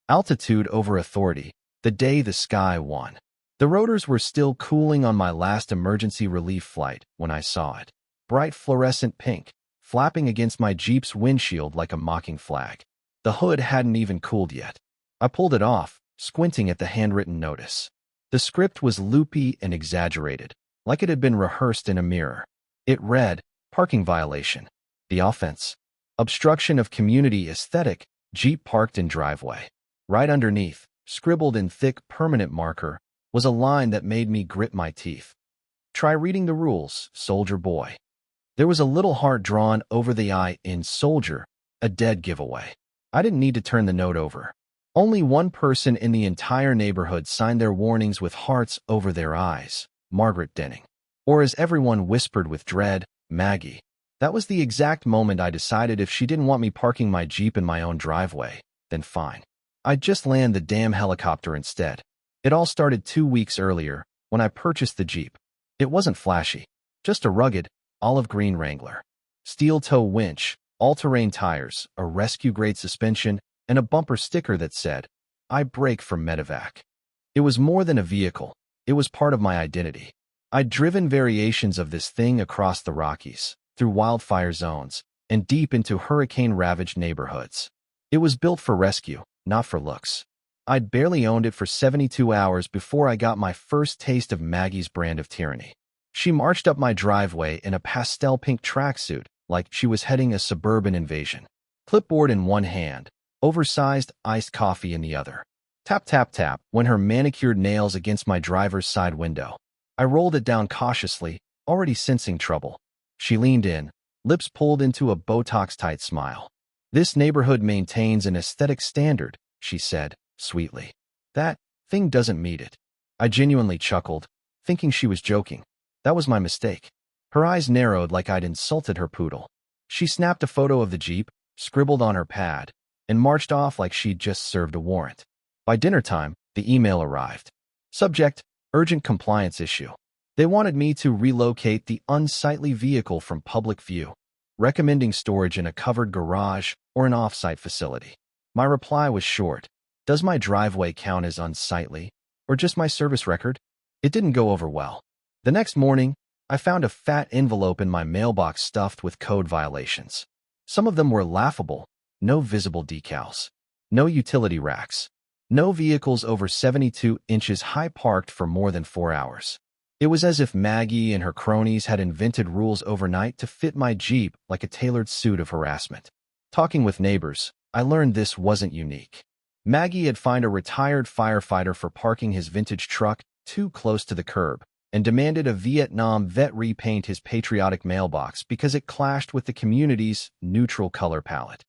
Altitude over authority, the day the sky won. The rotors were still cooling on my last emergency relief flight when I saw it. Bright fluorescent pink, flapping against my Jeep's windshield like a mocking flag. The hood hadn't even cooled yet. I pulled it off, squinting at the handwritten notice. The script was loopy and exaggerated, like it had been rehearsed in a mirror. It read, parking violation. The offense. Obstruction of community aesthetic, Jeep parked in driveway. Right underneath, scribbled in thick permanent marker, was a line that made me grit my teeth. Try reading the rules, soldier boy. There was a little heart drawn over the I in soldier, a dead giveaway. I didn't need to turn the note over. Only one person in the entire neighborhood signed their warnings with hearts over their eyes, Margaret Denning. Or as everyone whispered with dread, Maggie. That was the exact moment I decided if she didn't want me parking my Jeep in my own driveway, then fine. I'd just land the damn helicopter instead. It all started 2 weeks earlier, when I purchased the Jeep. It wasn't flashy, just a rugged, olive green Wrangler. Steel toe winch, all-terrain tires, a rescue-grade suspension, and a bumper sticker that said, I brake for medevac. It was more than a vehicle. It was part of my identity. I'd driven variations of this thing across the Rockies, through wildfire zones, and deep into hurricane-ravaged neighborhoods. It was built for rescue, not for looks. I'd barely owned it for 72 hours before I got my first taste of Maggie's brand of tyranny. She marched up my driveway in a pastel pink tracksuit, like she was heading a suburban invasion. Clipboard in one hand, oversized iced coffee in the other. Tap, tap, tap went her manicured nails against my driver's side window. I rolled it down cautiously, already sensing trouble. She leaned in, lips pulled into a Botox-tight smile. This neighborhood maintains an aesthetic standard, she said, sweetly. That thing doesn't meet it. I genuinely chuckled, thinking she was joking. That was my mistake. Her eyes narrowed like I'd insulted her poodle. She snapped a photo of the Jeep, scribbled on her pad, and marched off like she'd just served a warrant. By dinner time, the email arrived. Subject, urgent compliance issue. They wanted me to relocate the unsightly vehicle from public view, recommending storage in a covered garage or an off-site facility. My reply was short. Does my driveway count as unsightly, or just my service record? It didn't go over well. The next morning, I found a fat envelope in my mailbox stuffed with code violations. Some of them were laughable. No visible decals. No utility racks. No vehicles over 72 inches high parked for more than 4 hours. It was as if Maggie and her cronies had invented rules overnight to fit my Jeep like a tailored suit of harassment. Talking with neighbors, I learned this wasn't unique. Maggie had fined a retired firefighter for parking his vintage truck too close to the curb, and demanded a Vietnam vet repaint his patriotic mailbox because it clashed with the community's neutral color palette.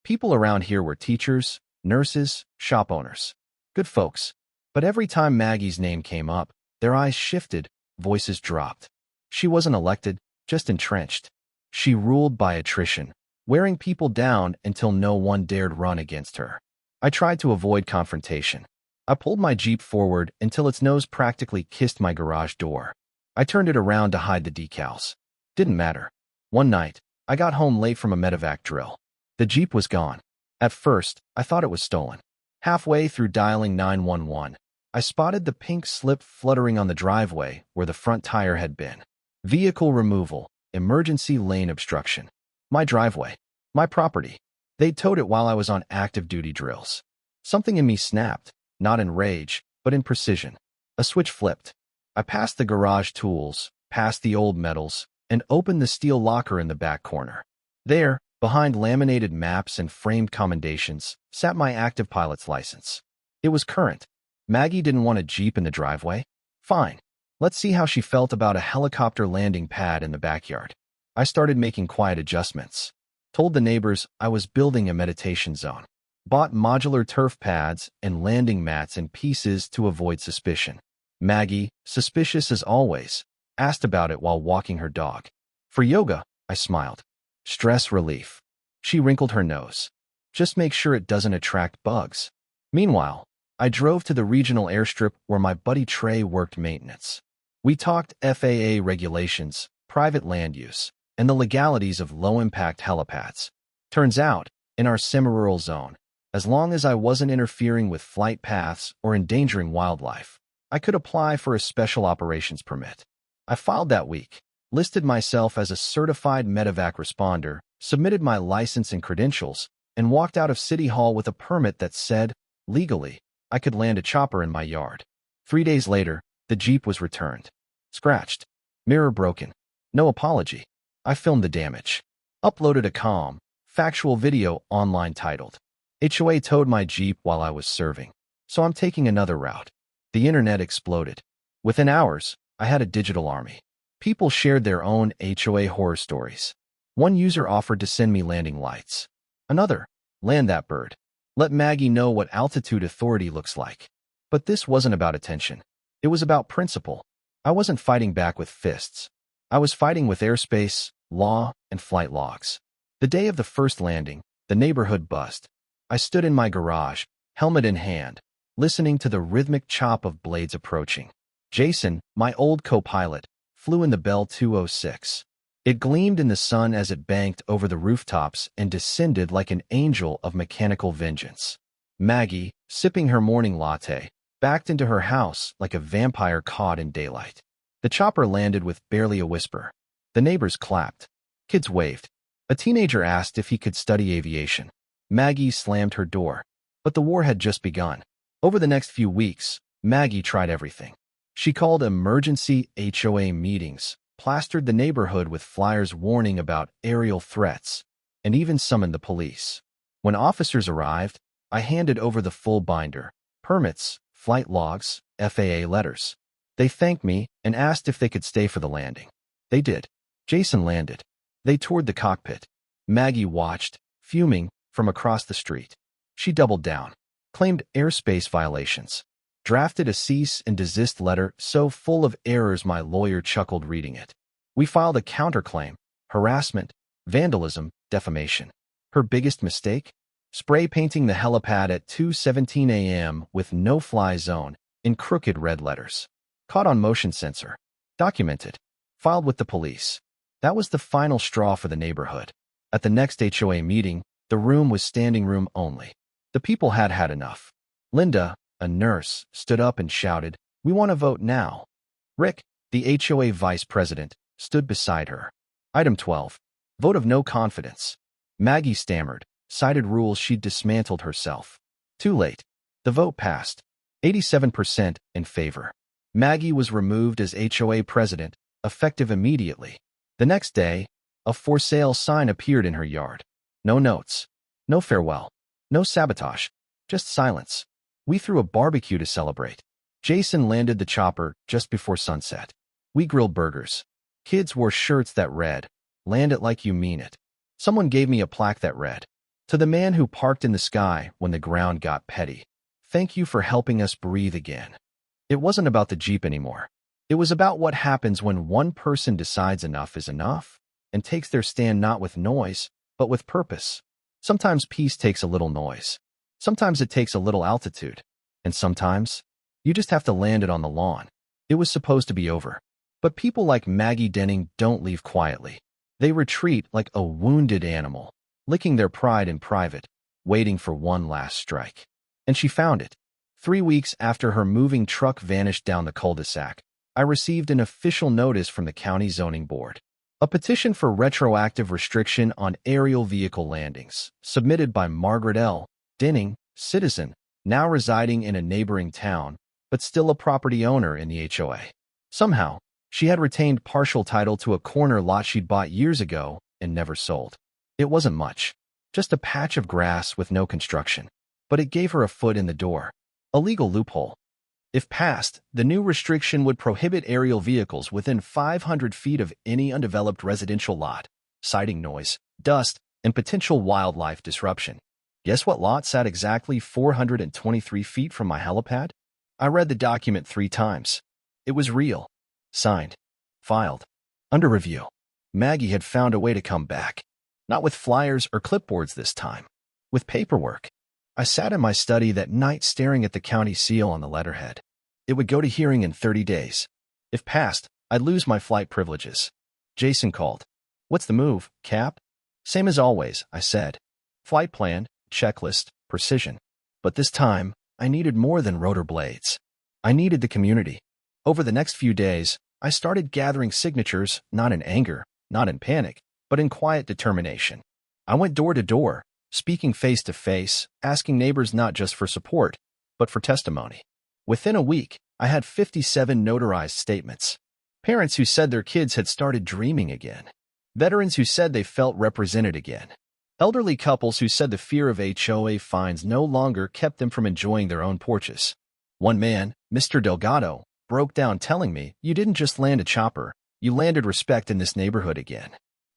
People around here were teachers, nurses, shop owners. Good folks. But every time Maggie's name came up, their eyes shifted, voices dropped. She wasn't elected, just entrenched. She ruled by attrition, wearing people down until no one dared run against her. I tried to avoid confrontation. I pulled my Jeep forward until its nose practically kissed my garage door. I turned it around to hide the decals. Didn't matter. One night, I got home late from a medevac drill. The Jeep was gone. At first, I thought it was stolen. Halfway through dialing 911, I spotted the pink slip fluttering on the driveway where the front tire had been. Vehicle removal, emergency lane obstruction. My driveway. My property. They'd towed it while I was on active duty drills. Something in me snapped, not in rage, but in precision. A switch flipped. I passed the garage tools, past the old metals, and opened the steel locker in the back corner. There, behind laminated maps and framed commendations, sat my active pilot's license. It was current. Maggie didn't want a Jeep in the driveway? Fine. Let's see how she felt about a helicopter landing pad in the backyard. I started making quiet adjustments. Told the neighbors I was building a meditation zone. Bought modular turf pads and landing mats in pieces to avoid suspicion. Maggie, suspicious as always, asked about it while walking her dog. For yoga, I smiled. Stress relief. She wrinkled her nose. Just make sure it doesn't attract bugs. Meanwhile, I drove to the regional airstrip where my buddy Trey worked maintenance. We talked FAA regulations, private land use, and the legalities of low-impact helipads. Turns out, in our semi-rural zone, As long as I wasn't interfering with flight paths or endangering wildlife, I could apply for a special operations permit. I filed that week, listed myself as a certified medevac responder, submitted my license and credentials, and walked out of City Hall with a permit that said, legally, I could land a chopper in my yard. 3 days later, the Jeep was returned. Scratched. Mirror broken. No apology. I filmed the damage. Uploaded a calm, factual video online titled, HOA towed my Jeep while I was serving, so I'm taking another route. The internet exploded. Within hours, I had a digital army. People shared their own HOA horror stories. One user offered to send me landing lights. Another, land that bird. Let Maggie know what altitude authority looks like. But this wasn't about attention. It was about principle. I wasn't fighting back with fists. I was fighting with airspace, law, and flight logs. The day of the first landing, the neighborhood buzzed. I stood in my garage, helmet in hand, listening to the rhythmic chop of blades approaching. Jason, my old co-pilot, flew in the Bell 206. It gleamed in the sun as it banked over the rooftops and descended like an angel of mechanical vengeance. Maggie, sipping her morning latte, backed into her house like a vampire caught in daylight. The chopper landed with barely a whisper. The neighbors clapped. Kids waved. A teenager asked if he could study aviation. Maggie slammed her door. But the war had just begun. Over the next few weeks, Maggie tried everything. She called emergency HOA meetings, plastered the neighborhood with flyers warning about aerial threats, and even summoned the police. When officers arrived, I handed over the full binder, permits, flight logs, FAA letters. They thanked me and asked if they could stay for the landing. They did. Jason landed. They toured the cockpit. Maggie watched, fuming, from across the street. She doubled down, claimed airspace violations, drafted a cease and desist letter so full of errors my lawyer chuckled reading it. We filed a counterclaim, harassment, vandalism, defamation. Her biggest mistake? Spray painting the helipad at 2:17 a.m. with no-fly zone in crooked red letters. Caught on motion sensor. Documented. Filed with the police. That was the final straw for the neighborhood. At the next HOA meeting, the room was standing room only. The people had had enough. Linda, a nurse, stood up and shouted, "We want to vote now." Rick, the HOA vice president, stood beside her. Item 12. Vote of no confidence. Maggie stammered, cited rules she'd dismantled herself. Too late. The vote passed. 87% in favor. Maggie was removed as HOA president, effective immediately. The next day, a for sale sign appeared in her yard. No notes. No farewell. No sabotage. Just silence. We threw a barbecue to celebrate. Jason landed the chopper just before sunset. We grilled burgers. Kids wore shirts that read, "Land it like you mean it." Someone gave me a plaque that read, "To the man who parked in the sky when the ground got petty. Thank you for helping us breathe again." It wasn't about the Jeep anymore. It was about what happens when one person decides enough is enough and takes their stand not with noise, but with purpose. Sometimes peace takes a little noise. Sometimes it takes a little altitude. And sometimes, you just have to land it on the lawn. It was supposed to be over. But people like Maggie Denning don't leave quietly. They retreat like a wounded animal, licking their pride in private, waiting for one last strike. And she found it. 3 weeks after her moving truck vanished down the cul-de-sac, I received an official notice from the county zoning board. A petition for retroactive restriction on aerial vehicle landings, submitted by Margaret L. Denning, citizen, now residing in a neighboring town, but still a property owner in the HOA. Somehow, she had retained partial title to a corner lot she'd bought years ago and never sold. It wasn't much, just a patch of grass with no construction, but it gave her a foot in the door. A legal loophole. If passed, the new restriction would prohibit aerial vehicles within 500 feet of any undeveloped residential lot, citing noise, dust, and potential wildlife disruption. Guess what lot sat exactly 423 feet from my helipad? I read the document 3 times. It was real. Signed. Filed. Under review. Maggie had found a way to come back. Not with flyers or clipboards this time. With paperwork. I sat in my study that night staring at the county seal on the letterhead. It would go to hearing in 30 days. If passed, I'd lose my flight privileges. Jason called. "What's the move, Cap?" "Same as always," I said. "Flight plan, checklist, precision. But this time, I needed more than rotor blades. I needed the community. Over the next few days, I started gathering signatures, not in anger, not in panic, but in quiet determination. I went door to door, speaking face to face, asking neighbors not just for support, but for testimony. Within a week, I had 57 notarized statements. Parents who said their kids had started dreaming again. Veterans who said they felt represented again. Elderly couples who said the fear of HOA fines no longer kept them from enjoying their own porches. One man, Mr. Delgado, broke down telling me, "You didn't just land a chopper, you landed respect in this neighborhood again."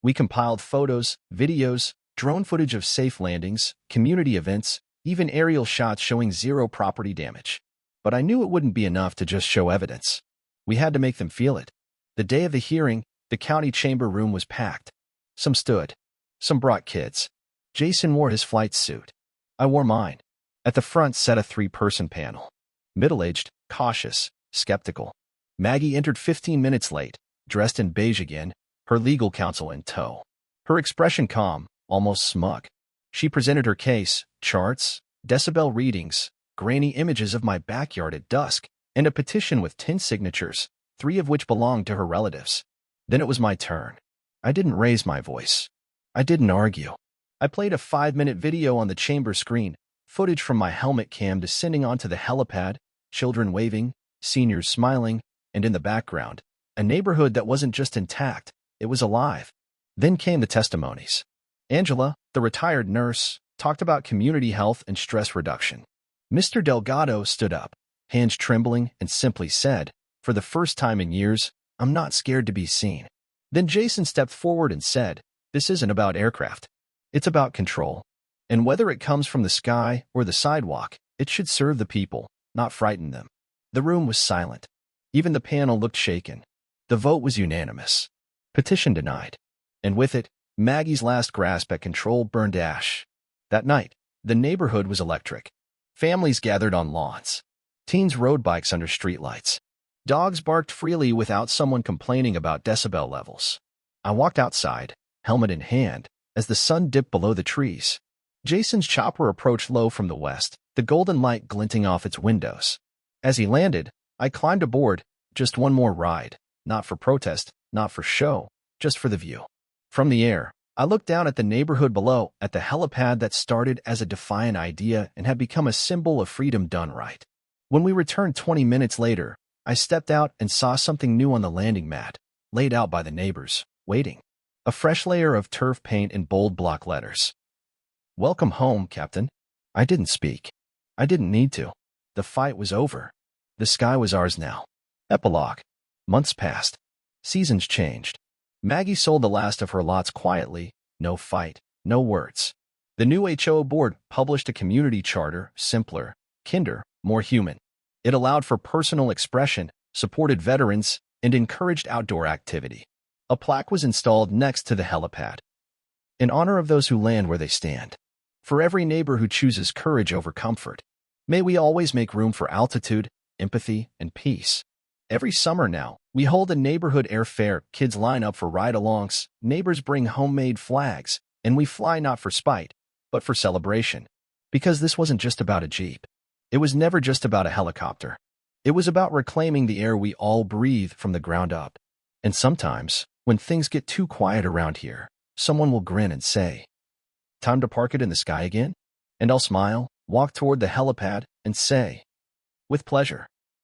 We compiled photos, videos, drone footage of safe landings, community events, even aerial shots showing zero property damage. But I knew it wouldn't be enough to just show evidence. We had to make them feel it. The day of the hearing, the county chamber room was packed. Some stood. Some brought kids. Jason wore his flight suit. I wore mine. At the front sat a 3-person panel. Middle-aged, cautious, skeptical. Maggie entered 15 minutes late, dressed in beige again, her legal counsel in tow. Her expression calm, almost smug. She presented her case, charts, decibel readings, grainy images of my backyard at dusk, and a petition with 10 signatures, 3 of which belonged to her relatives. Then it was my turn. I didn't raise my voice. I didn't argue. I played a 5-minute video on the chamber screen, footage from my helmet cam descending onto the helipad, children waving, seniors smiling, and in the background, a neighborhood that wasn't just intact, it was alive. Then came the testimonies. Angela, the retired nurse, talked about community health and stress reduction. Mr. Delgado stood up, hands trembling, and simply said, "For the first time in years, I'm not scared to be seen." Then Jason stepped forward and said, "This isn't about aircraft. It's about control. And whether it comes from the sky or the sidewalk, it should serve the people, not frighten them." The room was silent. Even the panel looked shaken. The vote was unanimous. Petition denied. And with it, Maggie's last grasp at control burned ash. That night, the neighborhood was electric. Families gathered on lawns. Teens rode bikes under streetlights. Dogs barked freely without someone complaining about decibel levels. I walked outside, helmet in hand, as the sun dipped below the trees. Jason's chopper approached low from the west, the golden light glinting off its windows. As he landed, I climbed aboard, just one more ride, not for protest, not for show, just for the view. From the air, I looked down at the neighborhood below, at the helipad that started as a defiant idea and had become a symbol of freedom done right. When we returned 20 minutes later, I stepped out and saw something new on the landing mat, laid out by the neighbors, waiting. A fresh layer of turf paint in bold block letters. "Welcome home, Captain." I didn't speak. I didn't need to. The fight was over. The sky was ours now. Epilogue. Months passed. Seasons changed. Maggie sold the last of her lots quietly, no fight, no words. The new HOA board published a community charter, simpler, kinder, more human. It allowed for personal expression, supported veterans, and encouraged outdoor activity. A plaque was installed next to the helipad. In honor of those who land where they stand. For every neighbor who chooses courage over comfort. May we always make room for altitude, empathy, and peace. Every summer now, we hold a neighborhood air fair, kids line up for ride-alongs, neighbors bring homemade flags, and we fly not for spite, but for celebration. Because this wasn't just about a Jeep. It was never just about a helicopter. It was about reclaiming the air we all breathe from the ground up. And sometimes, when things get too quiet around here, someone will grin and say, "Time to park it in the sky again?" And I'll smile, walk toward the helipad, and say, "With pleasure."